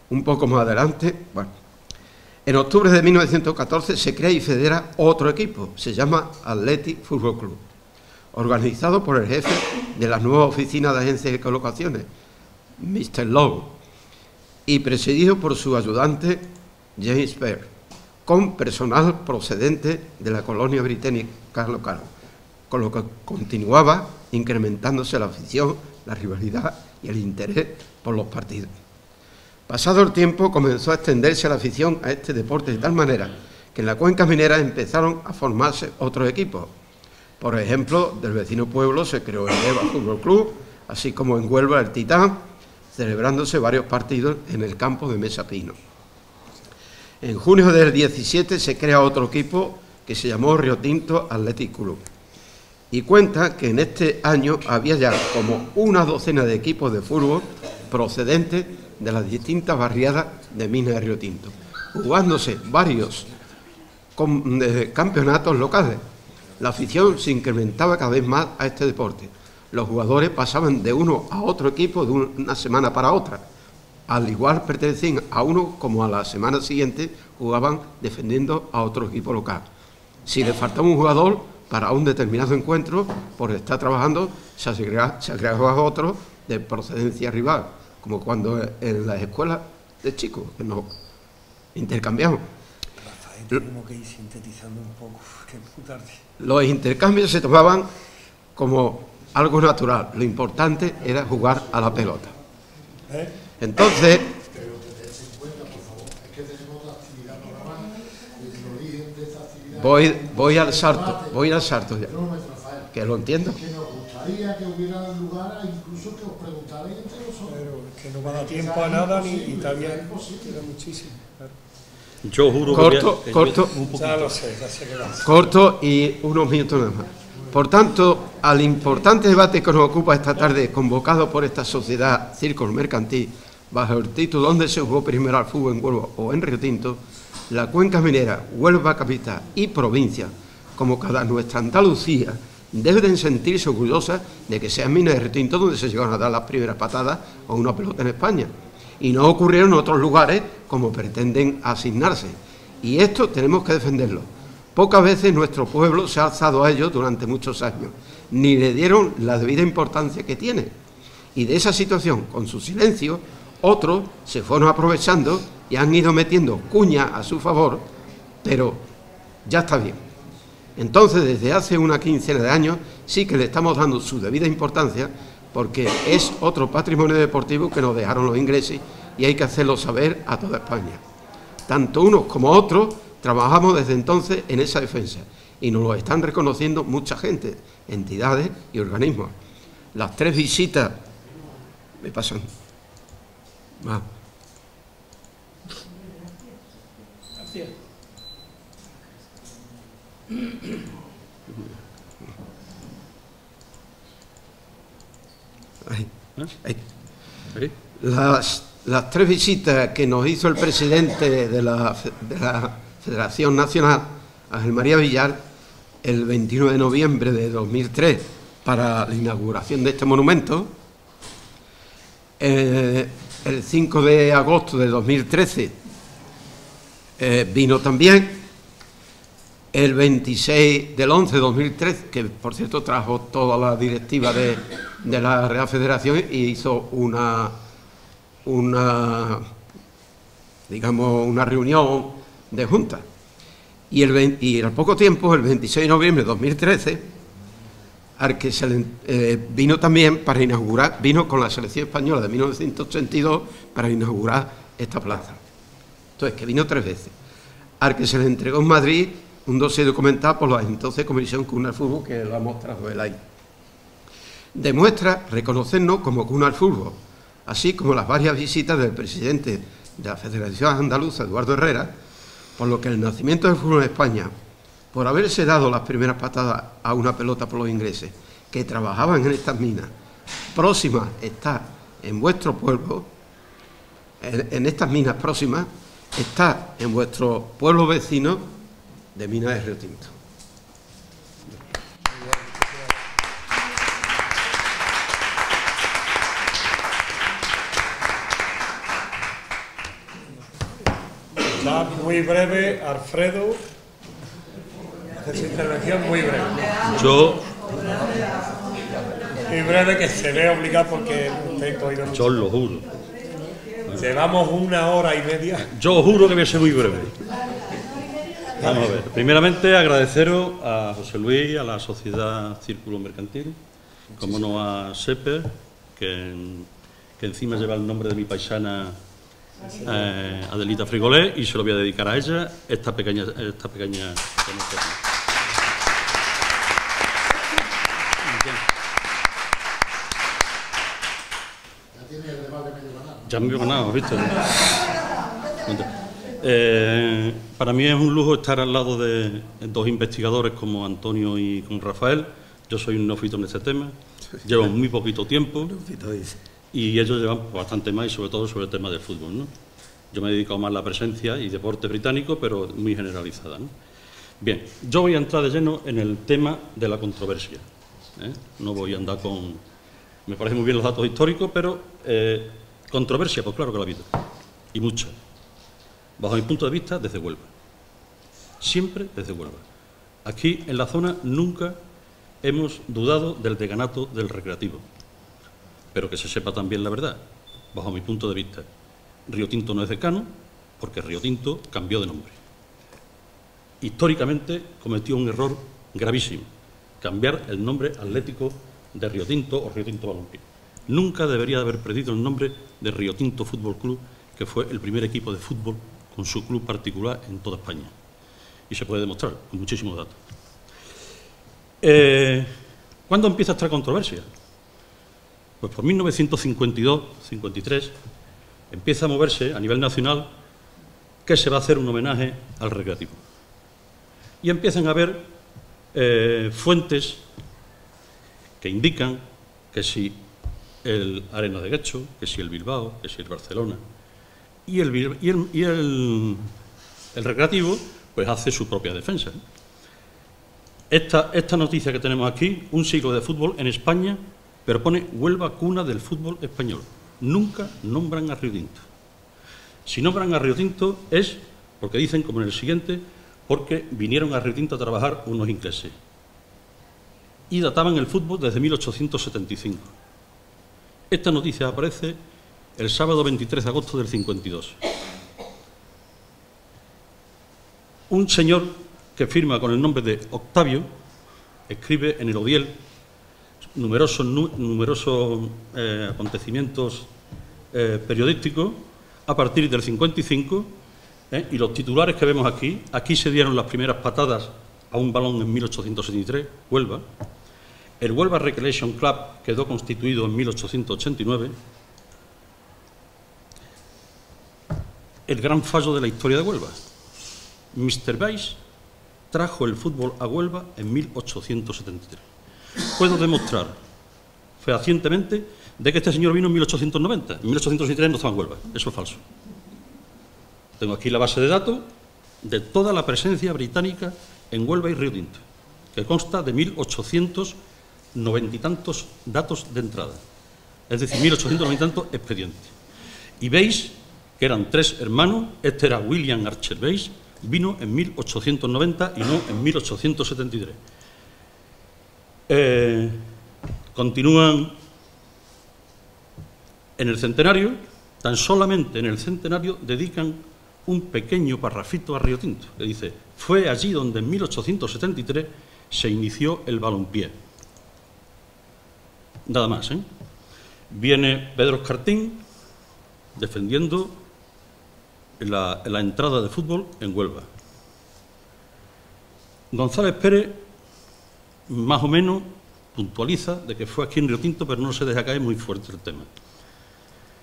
Un poco más adelante, bueno, en octubre de 1914 se crea y federa otro equipo, se llama Athletic Football Club, organizado por el jefe de la nueva oficina de agencias y colocaciones, Mr. Lowe, y presidido por su ayudante, James Baird, con personal procedente de la colonia británica local, con lo que continuaba incrementándose la afición, la rivalidad y el interés por los partidos. Pasado el tiempo comenzó a extenderse la afición a este deporte de tal manera que en la cuenca minera empezaron a formarse otros equipos. Por ejemplo, del vecino pueblo se creó el Eva Fútbol Club, así como en Huelva el Titán, celebrándose varios partidos en el campo de Mesa Pino. En junio del 17 se crea otro equipo que se llamó Río Tinto Athletic Club, y cuenta que en este año había ya como una docena de equipos de fútbol procedentes de las distintas barriadas de Minas de Río Tinto, jugándose varios campeonatos locales. La afición se incrementaba cada vez más a este deporte. Los jugadores pasaban de uno a otro equipo de una semana para otra. Al igual pertenecían a uno como a la semana siguiente jugaban defendiendo a otro equipo local. Si le faltaba un jugador para un determinado encuentro, por estar trabajando, se agregaba otro de procedencia rival, como cuando en las escuelas de chicos, que nos intercambiamos. Rafael, tenemos que ir sintetizando un poco, que putarte. Los intercambios se tomaban como algo natural, lo importante era jugar a la pelota. Entonces, voy al salto ya, que lo entiendo. Que nos gustaría que hubiera lugar a incluso que os preguntarais entre vosotros. Pero que no va a dar tiempo a nada ni todavía queda muchísimo. Claro. Yo juro corto y unos minutos nada más. Por tanto, al importante debate que nos ocupa esta tarde, convocado por esta sociedad círculo mercantil, bajo el título ¿Dónde se jugó primero al fútbol, en Huelva o en Río Tinto?, la cuenca minera, Huelva capital y provincia, como cada nuestra Andalucía, deben sentirse orgullosas de que sea en Minas de Río Tinto donde se llegaron a dar las primeras patadas a una pelota en España, y no ocurrieron en otros lugares como pretenden asignarse, y esto tenemos que defenderlo. Pocas veces nuestro pueblo se ha alzado a ello durante muchos años, ni le dieron la debida importancia que tiene, y de esa situación, con su silencio, otros se fueron aprovechando y han ido metiendo cuña a su favor, pero ya está bien. Entonces, desde hace una quincena de años, sí que le estamos dando su debida importancia, porque es otro patrimonio deportivo que nos dejaron los ingleses y hay que hacerlo saber a toda España. Tanto unos como otros trabajamos desde entonces en esa defensa y nos lo están reconociendo mucha gente, entidades y organismos. Las 3 visitas Me pasan. Va. Gracias. Ahí. Ahí. ¿Sí? Las 3 visitas que nos hizo el presidente de la Federación Nacional, Ángel María Villar, el 29 de noviembre de 2003, para la inauguración de este monumento, el 5 de agosto de 2013 vino también, el 26 del 11 de 2013, que por cierto trajo toda la directiva de la Real Federación y hizo una reunión de junta. Y al poco tiempo, el 26 de noviembre de 2013, al que vino también para inaugurar, vino con la selección española de 1982 para inaugurar esta plaza. Entonces, que vino 3 veces. Al que se le entregó en Madrid un dossier documentado por la entonces Comisión Cuna del Fútbol, que lo ha mostrado él ahí. Demuestra reconocernos como Cuna del Fútbol, así como las varias visitas del presidente de la Federación Andaluza, Eduardo Herrera, por lo que el nacimiento del fútbol en España, por haberse dado las primeras patadas a una pelota por los ingleses que trabajaban en estas minas, próximas está en vuestro pueblo, en estas minas próximas, está en vuestro pueblo vecino de Minas de Río Tinto. Va muy breve, Alfredo. Hace su intervención muy breve. Muy breve, que se ve obligado porque usted ha oído mucho. Yo os lo juro. Llevamos 1 hora y media. Yo os juro que voy a ser muy breve. Vamos a ver. Primeramente, agradeceros a José Luis, a la Sociedad Círculo Mercantil, como no a SEPE, que encima lleva el nombre de mi paisana Adelita Frigolé, y se lo voy a dedicar a ella esta pequeña demostración. Ya me he ganado, ¿viste? Para mí es un lujo estar al lado de 2 investigadores como Antonio y con Rafael. Yo soy un neófito en este tema, llevo muy poquito tiempo y ellos llevan bastante más, y sobre todo sobre el tema del fútbol, ¿no? Yo me he dedicado más a la presencia y deporte británico, pero muy generalizada, ¿no? Bien, yo voy a entrar de lleno en el tema de la controversia, ¿eh? No voy a andar con... Me parecen muy bien los datos históricos, pero controversia, pues claro que la ha habido, y mucha. Bajo mi punto de vista, desde Huelva. Siempre desde Huelva. Aquí, en la zona, nunca hemos dudado del decanato del Recreativo. Pero que se sepa también la verdad, bajo mi punto de vista. Río Tinto no es decano, porque Río Tinto cambió de nombre. Históricamente cometió un error gravísimo, cambiar el nombre atlético de Río Tinto o Río Tinto Balompié. Nunca debería haber perdido el nombre de Río Tinto Fútbol Club, que fue el primer equipo de fútbol con su club particular en toda España. Y se puede demostrar con muchísimos datos. ¿Cuándo empieza esta controversia? Pues por 1952-53 empieza a moverse a nivel nacional que se va a hacer un homenaje al Recreativo. Y empiezan a haber fuentes que indican que si el Arena de Guecho, que si el Bilbao, que si el Barcelona, y el Recreativo pues hace su propia defensa. Esta noticia que tenemos aquí, un siglo de fútbol en España, pero pone Huelva cuna del fútbol español. Nunca nombran a Río Tinto. Si nombran a Río Tinto es porque dicen, como en el siguiente, porque vinieron a Río Tinto a trabajar unos ingleses. Y databan el fútbol desde 1875. Esta noticia aparece el sábado 23 de agosto del 52. Un señor que firma con el nombre de Octavio escribe en el Odiel numerosos acontecimientos periodísticos a partir del 55, y los titulares que vemos aquí se dieron las primeras patadas a un balón en 1873, Huelva. El Huelva Recreation Club quedó constituido en 1889 el gran fallo de la historia de Huelva. Mr. Weiss trajo el fútbol a Huelva en 1873. Puedo demostrar fehacientemente de que este señor vino en 1890. En 1873 no estaba en Huelva. Eso es falso. Tengo aquí la base de datos de toda la presencia británica en Huelva y Río Tinto, que consta de 1890 y tantos datos de entrada. Es decir, 1890 y tantos expedientes. Y veis que eran 3 hermanos. Este era William Archer Weiss, vino en 1890 y no en 1873. Continúan en el centenario. Tan solamente en el centenario dedican un pequeño parrafito a Río Tinto, que dice: fue allí donde en 1873 se inició el balompié. Nada más, ¿eh? Viene Pedro Escartín defendiendo la entrada de fútbol en Huelva. González Pérez más o menos puntualiza de que fue aquí en Río Tinto, pero no se deja caer muy fuerte el tema.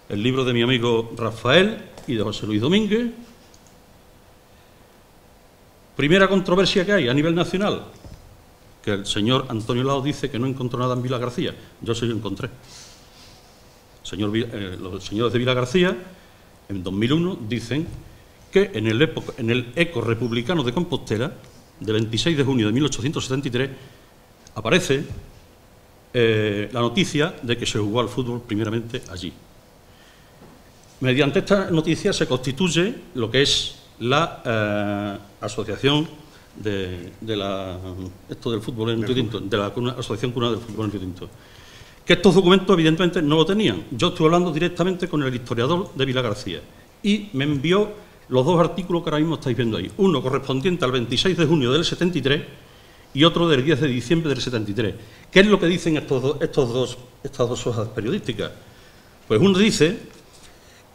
El libro de mi amigo Rafael y de José Luis Domínguez. Primera controversia que hay a nivel nacional, que el señor Antonio Lao dice que no encontró nada en Vilagarcía. Yo sí lo encontré. Los señores de Vilagarcía, en 2001, dicen que en el Eco Republicano de Compostela, de 26 de junio de 1873, aparece la noticia de que se jugó al fútbol primeramente allí. Mediante esta noticia se constituye lo que es la asociación esto del fútbol en Río Tinto, de la Asociación Cuna del Fútbol en Río Tinto. Que estos documentos evidentemente no lo tenían. Yo estuve hablando directamente con el historiador de Vilagarcía y me envió los 2 artículos que ahora mismo estáis viendo ahí. Uno correspondiente al 26 de junio del 73 y otro del 10 de diciembre del 73. ¿Qué es lo que dicen estas dos hojas periodísticas? Pues uno dice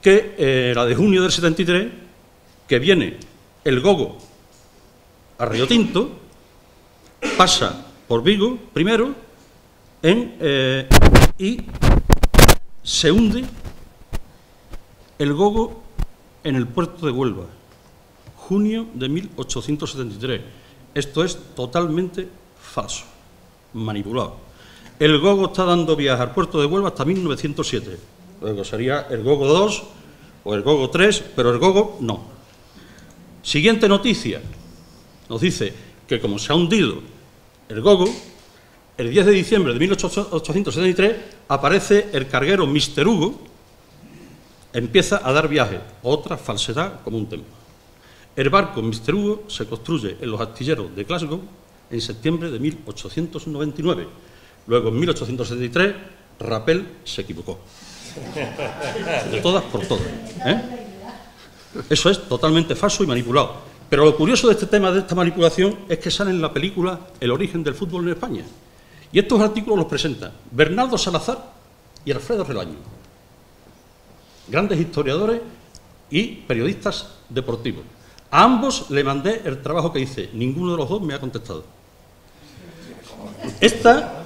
que la de junio del 73, que viene el Gogo a Río Tinto, pasa por Vigo primero y se hunde el Gogo en el puerto de Huelva, junio de 1873. Esto es totalmente falso, manipulado. El Gogo está dando viaje al puerto de Huelva hasta 1907. Luego sería el Gogo 2 o el Gogo 3, pero el Gogo no. Siguiente noticia. Nos dice que como se ha hundido el Gogo, el 10 de diciembre de 1873 aparece el carguero Mr. Hugo, empieza a dar viaje. Otra falsedad como un templo. El barco Mr. Hugo se construye en los astilleros de Glasgow en septiembre de 1899. Luego, en 1873, Rappel se equivocó. De todas por todas. Eso es totalmente falso y manipulado. Pero lo curioso de este tema, de esta manipulación, es que sale en la película El origen del fútbol en España. Y estos artículos los presentan Bernardo Salazar y Alfredo Relaño, grandes historiadores y periodistas deportivos. A ambos le mandé el trabajo que hice. Ninguno de los dos me ha contestado. Esta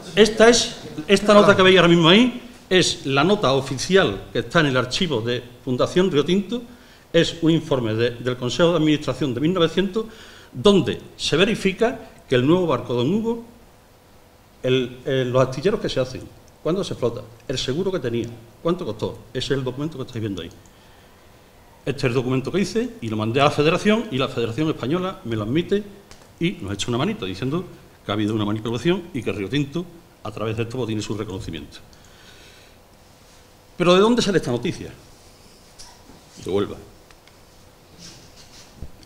nota que veis ahora mismo ahí es la nota oficial que está en el archivo de Fundación Río Tinto. Es un informe del Consejo de Administración de 1900, donde se verifica que el nuevo barco Don Hugo, los astilleros que se hacen, cuándo se flota, el seguro que tenía, cuánto costó. Ese es el documento que estáis viendo ahí. Este es el documento que hice y lo mandé a la Federación, y la Federación Española me lo admite y nos echa una manito diciendo que ha habido una manipulación y que Río Tinto, a través de esto, tiene su reconocimiento. ¿Pero de dónde sale esta noticia? De Huelva.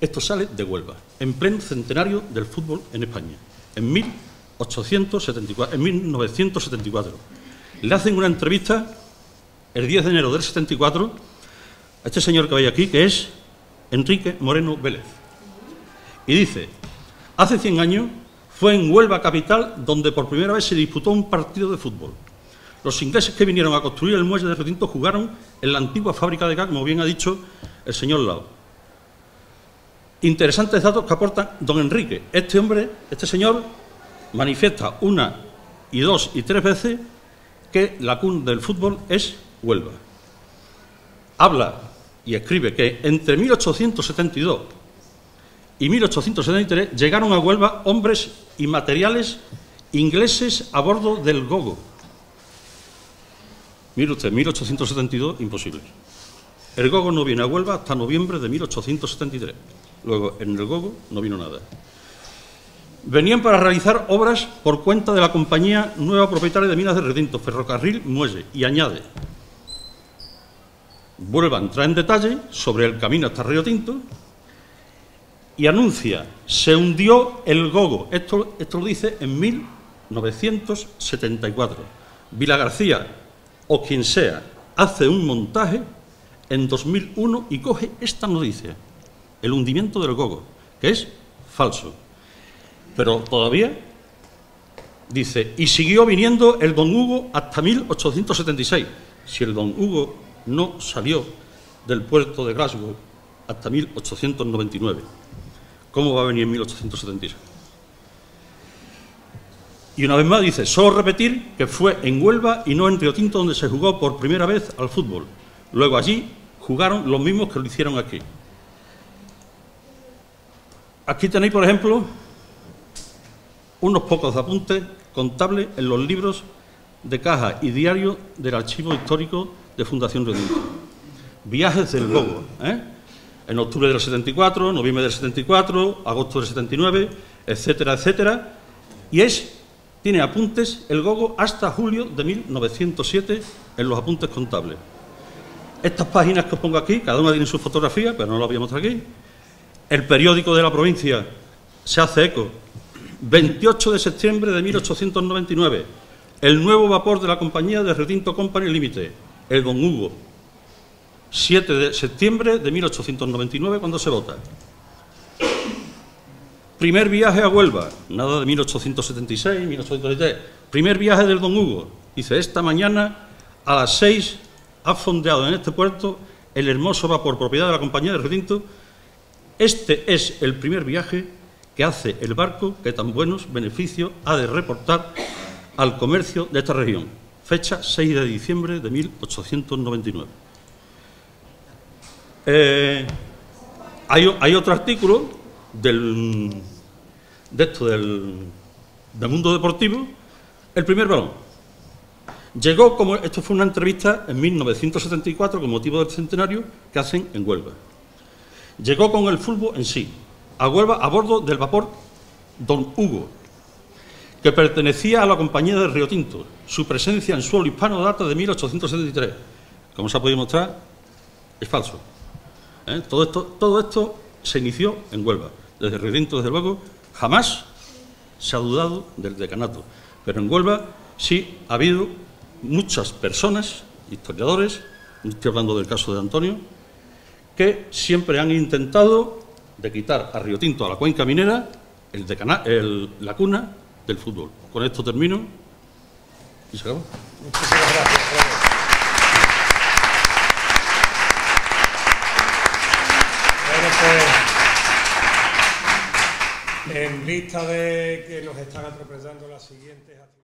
Esto sale de Huelva, en pleno centenario del fútbol en España, en 1974. Le hacen una entrevista el 10 de enero del 74 a este señor que veis aquí, que es Enrique Moreno Vélez. Y dice: hace 100 años fue en Huelva capital donde por primera vez se disputó un partido de fútbol. Los ingleses que vinieron a construir el muelle de Río Tinto jugaron en la antigua fábrica de gas, como bien ha dicho el señor Lao. Interesantes datos que aportan don Enrique. Este señor manifiesta 1, 2 y 3 veces que la cuna del fútbol es Huelva. Habla y escribe que entre 1872 y 1873 llegaron a Huelva hombres y materiales ingleses a bordo del Gogo. Mire usted, 1872, imposible. El Gogo no viene a Huelva hasta noviembre de 1873. Luego, en el Gogo no vino nada. Venían para realizar obras por cuenta de la compañía nueva propietaria de Minas de Retinto, Ferrocarril Muelle, y añade: vuelve a entrar en detalle sobre el camino hasta Río Tinto y anuncia: se hundió el Gogo. Esto lo dice en 1974. Vila García, o quien sea, hace un montaje en 2001 y coge esta noticia, el hundimiento del Gogo, que es falso. Pero todavía dice: y siguió viniendo el Don Hugo hasta 1876. Si el Don Hugo no salió del puerto de Glasgow hasta 1899, ¿cómo va a venir en 1876? Y una vez más dice: solo repetir que fue en Huelva y no en Río Tinto donde se jugó por primera vez al fútbol. Luego allí jugaron los mismos que lo hicieron aquí. Aquí tenéis, por ejemplo, unos pocos apuntes contables en los libros de caja y diario del Archivo Histórico de Fundación Río Tinto. Viajes del Gogo, en octubre del 74, noviembre del 74, agosto del 79, etcétera, etcétera. Y tiene apuntes el Gogo hasta julio de 1907 en los apuntes contables. Estas páginas que os pongo aquí, cada una tiene su fotografía, pero no las voy a mostrar aquí. El periódico de la provincia se hace eco. 28 de septiembre de 1899, el nuevo vapor de la compañía de Río Tinto Company Limited, el Don Hugo. 7 de septiembre de 1899, cuando se vota. Primer viaje a Huelva, nada de 1876, 1873. Primer viaje del Don Hugo. Dice: esta mañana a las 6 ha fondeado en este puerto el hermoso vapor propiedad de la compañía de Río Tinto. Este es el primer viaje que hace el barco que tan buenos beneficios ha de reportar al comercio de esta región. Fecha 6 de diciembre de 1899. Hay otro artículo del mundo deportivo. El primer balón. Llegó como... Esto fue una entrevista en 1974 con motivo del centenario que hacen en Huelva. Llegó con el fútbol en sí a Huelva a bordo del vapor Don Hugo, que pertenecía a la compañía de Río Tinto. Su presencia en suelo hispano data de 1873. Como se ha podido mostrar, es falso. Todo esto se inició en Huelva. Desde Río Tinto, desde luego, jamás se ha dudado del decanato. Pero en Huelva sí ha habido muchas personas, historiadores, estoy hablando del caso de Antonio, que siempre han intentado de quitar a Río Tinto, a la cuenca minera, la cuna del fútbol. Con esto termino y se acabó. Muchísimas gracias. Bueno, pues en vista de que nos están atropellando las siguientes actividades.